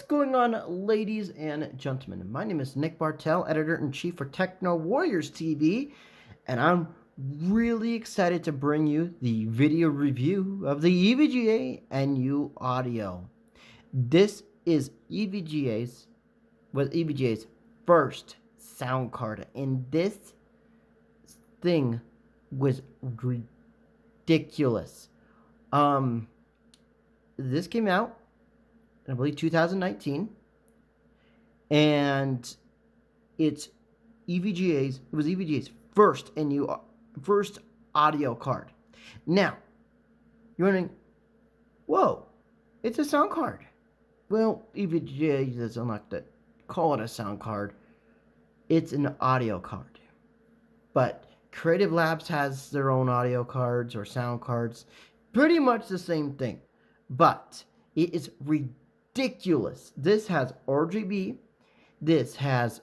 going on, ladies and gentlemen? My name is Nick Bartell, Editor-in-Chief for Techno Warriors TV, and I'm really excited to bring you the video review of the EVGA NU audio. This is EVGA's first sound card, and this thing was ridiculous. This came out I believe 2019, and it was EVGA's first audio card. Now, you're wondering, whoa, it's a sound card. Well, EVGA doesn't like to call it a sound card. It's an audio card. But Creative Labs has their own audio cards or sound cards. Pretty much the same thing. But it is ridiculous. This has RGB. This has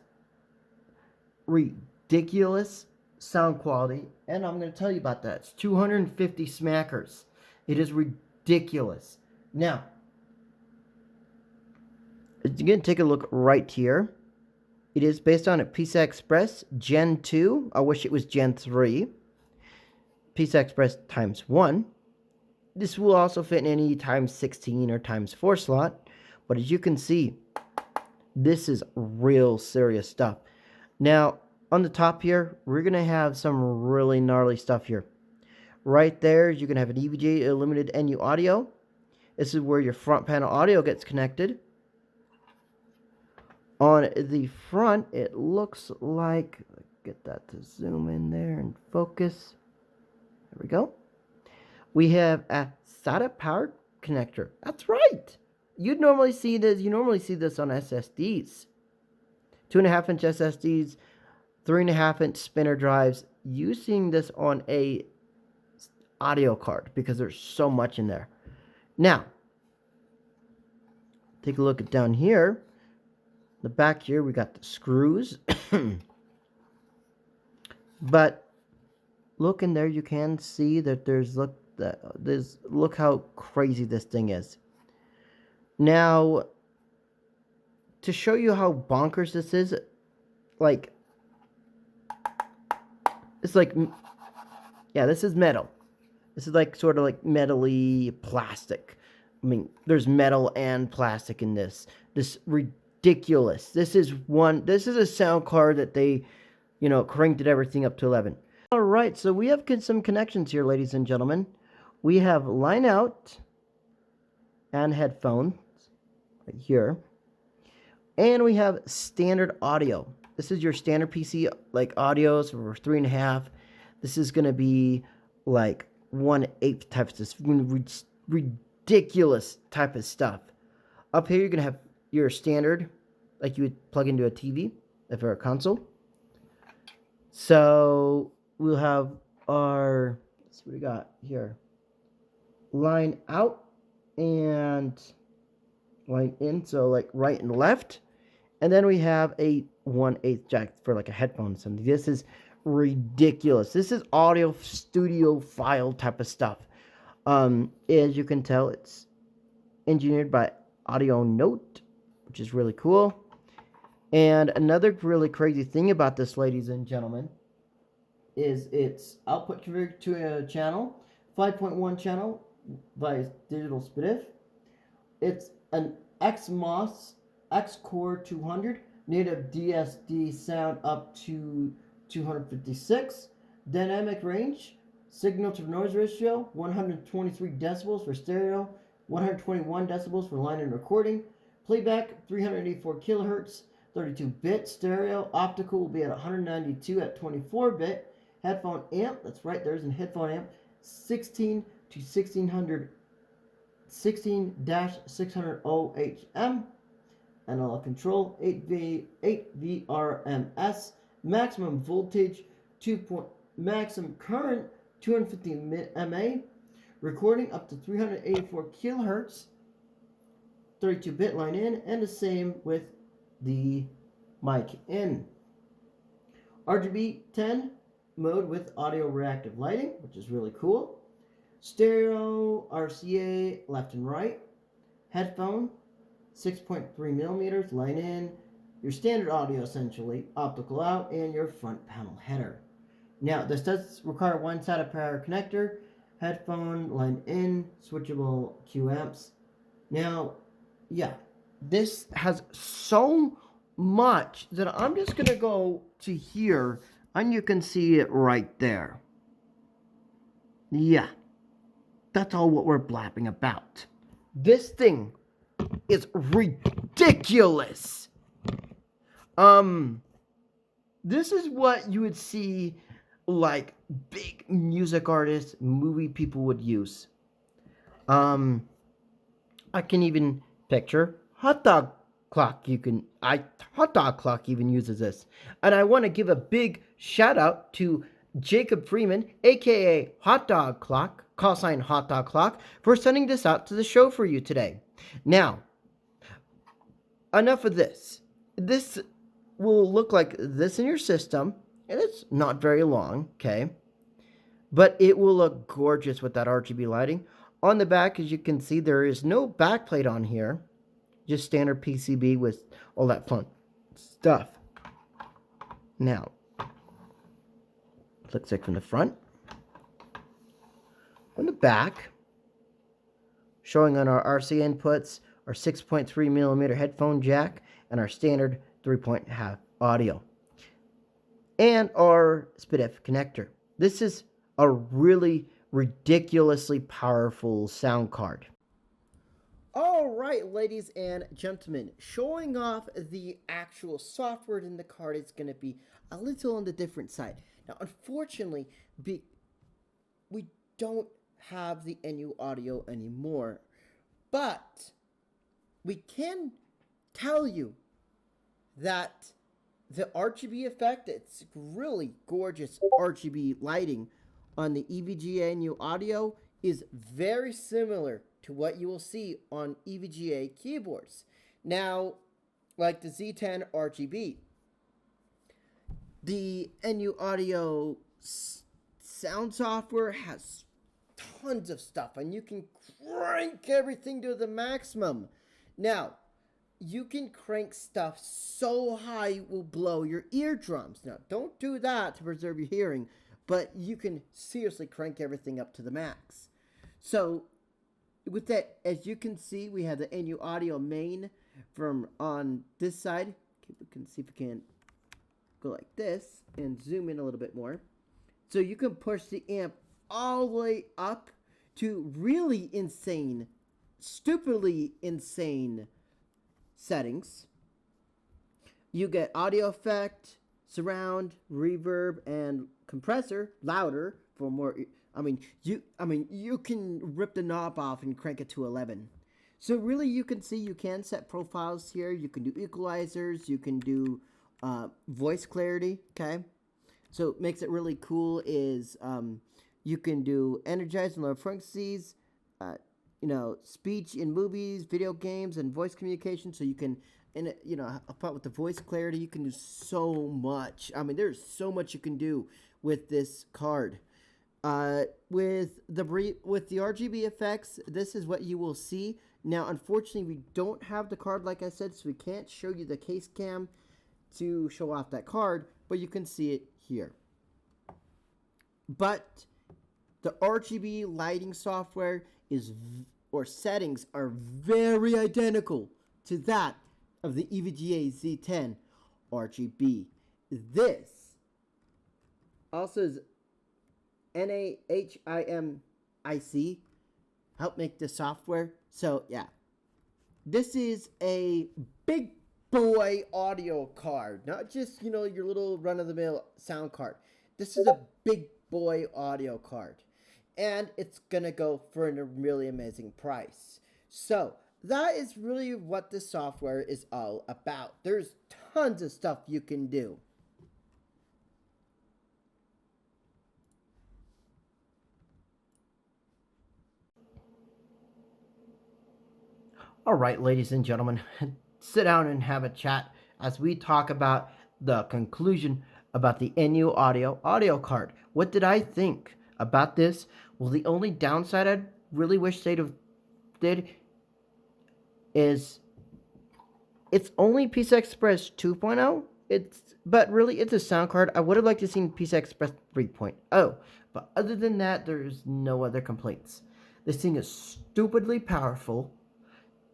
ridiculous sound quality. And I'm going to tell you about that. It's 250 smackers. It is ridiculous. Now, you're going to take a look right here. It is based on a PCI Express Gen 2. I wish it was Gen 3. PCI Express times 1. This will also fit in any times 16 or times 4 slot. But as you can see, this is real serious stuff. Now, on the top here, we're going to have some really gnarly stuff here. Right there, you're going to have an EVGA Limited NU audio. This is where your front panel audio gets connected. On the front, it looks like, get that to zoom in there and focus. There we go. We have a SATA power connector. That's right. You normally see this on SSDs. 2.5-inch SSDs, 3.5-inch spinner drives. Using this on a audio card because there's so much in there. Now, take a look at down here. The back here, we got the screws. But look in there, you can see that look how crazy this thing is. Now, to show you how bonkers this is, this is metal. This is sort of like metal-y plastic. I mean, there's metal and plastic in this. This ridiculous. This is a sound card that they, cranked everything up to 11. All right, so we have some connections here, ladies and gentlemen. We have line out and headphones right here. And we have standard audio. This is your standard PC audios for 3.5. This is going to be 1/8 type of stuff. Ridiculous type of stuff. Up here, you're going to have your standard, like you would plug into a TV if you're a console. So we'll have our, let's see what we got here. Line out and line in, so right and left. And then we have a 1/8 jack for a headphone. So this is ridiculous. This is audio studio file type of stuff. As you can tell, it's engineered by Audio Note, which is really cool. And another really crazy thing about this, ladies and gentlemen, is its output configured to a channel, 5.1 channel via digital SPDIF. It's an XMOS X-Core 200, native DSD sound up to 256, dynamic range, signal to noise ratio, 123 decibels for stereo, 121 decibels for line and recording, playback 384 kilohertz, 32-bit stereo, optical will be at 192 at 24-bit, headphone amp, that's right, there's a headphone amp, 16 to 1600, 16-600 OHM, analog control, 8 VRMS, maximum voltage, maximum current, 250 mA, recording up to 384 kilohertz, 32-bit line in, and the same with the mic in. RGB 10 mode with audio reactive lighting, which is really cool. Stereo, RCA, left and right. Headphone, 6.3 millimeters, line in, your standard audio essentially, optical out, and your front panel header. Now, this does require one side of power connector, headphone, line in, switchable Q amps. Now, yeah, this has so much that I'm just going to go to here, and you can see it right there. Yeah, that's all what we're blabbing about. This thing is ridiculous. This is what you would see like big music artists, movie people would use. I can even picture hotdogclock even uses this. And I want to give a big shout out to Jacob Freeman, aka hotdogclock, callsighn hotdogclock, for sending this out to the show for you today. Now, enough of this. This will look like this in your system, and it's not very long, okay? But it will look gorgeous with that RGB lighting. On the back, as you can see, there is no backplate on here. Just standard PCB with all that fun stuff. Now, looks like from the front. On the back, showing on our RC inputs, our 6.3 millimeter headphone jack, and our standard 3.5 audio. And our SPDIF connector. This is a really ridiculously powerful sound card. All right, ladies and gentlemen, showing off the actual software in the card is going to be a little on the different side. Now, unfortunately, we don't have the NU audio anymore, but we can tell you that the RGB effect, it's really gorgeous RGB lighting on the EVGA NU audio is very similar to what you will see on EVGA keyboards. Now, like the Z10 RGB, the NU audio sound software has tons of stuff, and you can crank everything to the maximum. Now, you can crank stuff so high it will blow your eardrums. Now, don't do that to preserve your hearing, but you can seriously crank everything up to the max. So, with that, as you can see, we have the NU audio main from on this side. We can see if we can go like this and zoom in a little bit more. So you can push the amp all the way up to really insane, stupidly insane settings. You get audio effect, surround, reverb, and compressor, louder for more. You can rip the knob off and crank it to 11. So really, you can see you can set profiles here. You can do equalizers. You can do voice clarity. Okay, so it makes it really cool. Is you can do energize and low frequencies. Speech in movies, video games, and voice communication. So you can, apart with the voice clarity, you can do so much. I mean, there's so much you can do with this card. With the RGB effects, this is what you will see. Now, unfortunately, we don't have the card, like I said, so we can't show you the case cam to show off that card, but you can see it here. But the RGB lighting software settings are very identical to that of the EVGA Z10 RGB. This also is NAHIMIC help make the software. So yeah, this is a big boy audio card, not just your little run-of-the-mill sound card. This is a big boy audio card, and it's gonna go for a really amazing price. So that is really what this software is all about. There's tons of stuff you can do. All right, ladies and gentlemen, sit down and have a chat as we talk about the conclusion about the NU audio card. What did I think about this? Well, the only downside I really wish they'd have did is It's only PCI Express 2.0. But really it's a sound card. I would have liked to seen PCI Express 3.0, but other than that, there's no other complaints. This thing is stupidly powerful.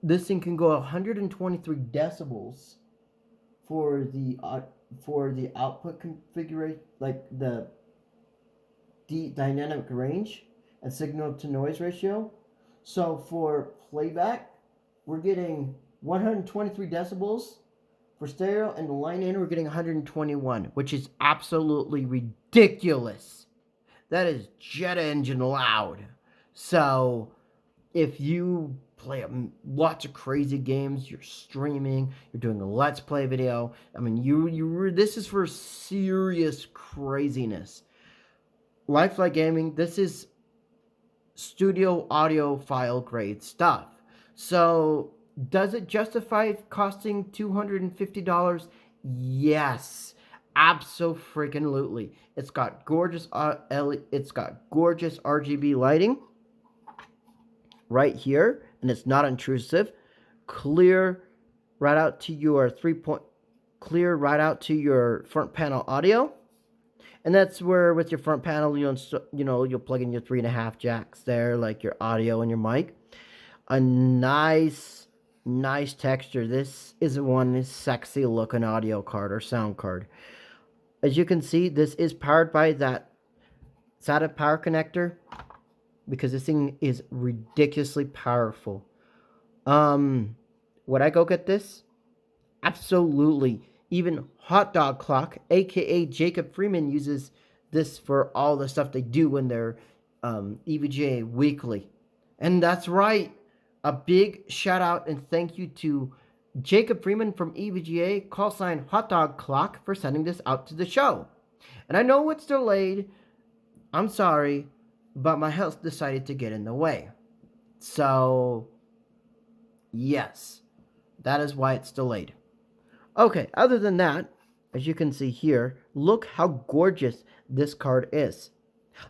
This thing can go 123 decibels for the output configuration, like the dynamic range and signal to noise ratio. So for playback, we're getting 123 decibels for stereo, and the line in we're getting 121, which is absolutely ridiculous. That is jet engine loud. So if you play lots of crazy games, you're streaming, you're doing a let's play video, I mean, this is for serious craziness. Lifelike Gaming, this is studio audio file grade stuff. So does it justify costing $250? Yes, absolutely. It's got gorgeous RGB lighting right here, and it's not intrusive. Clear right out to your front panel audio. And that's where with your front panel, you'll plug in your 3.5 jacks there, like your audio and your mic. A nice texture. This is one sexy looking audio card or sound card. As you can see, this is powered by that SATA power connector, because this thing is ridiculously powerful. Would I go get this? Absolutely. Even Hotdogclock, aka Jacob Freeman, uses this for all the stuff they do in their EVGA weekly. And that's right. A big shout out and thank you to Jacob Freeman from EVGA, callsign hotdogclock, for sending this out to the show. And I know it's delayed. I'm sorry, but my health decided to get in the way. So, yes, that is why it's delayed. Okay, other than that, as you can see here, look how gorgeous this card is.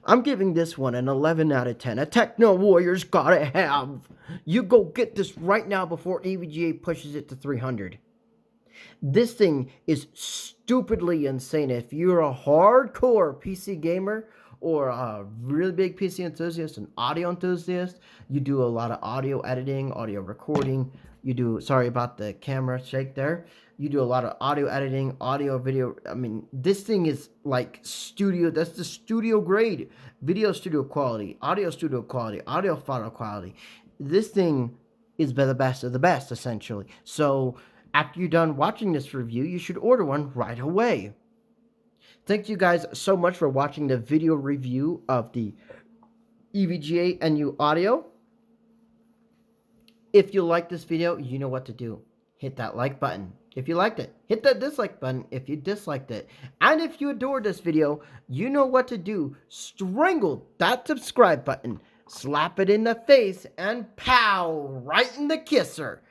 I'm giving this one an 11 out of 10. A Techno Warrior's gotta have. You go get this right now before EVGA pushes it to 300. This thing is stupidly insane. If you're a hardcore PC gamer or a really big PC enthusiast, an audio enthusiast, you do a lot of audio editing, audio recording, sorry about the camera shake there. You do a lot of audio editing, audio, video. I mean, this thing is like studio. That's the studio grade. Video studio quality, audio studio quality, audio photo quality. This thing is the best of the best, essentially. So after you're done watching this review, you should order one right away. Thank you guys so much for watching the video review of the EVGA NU Audio. If you like this video, you know what to do. Hit that like button if you liked it. Hit that dislike button if you disliked it. And if you adored this video, you know what to do. Strangle that subscribe button, slap it in the face, and pow, right in the kisser.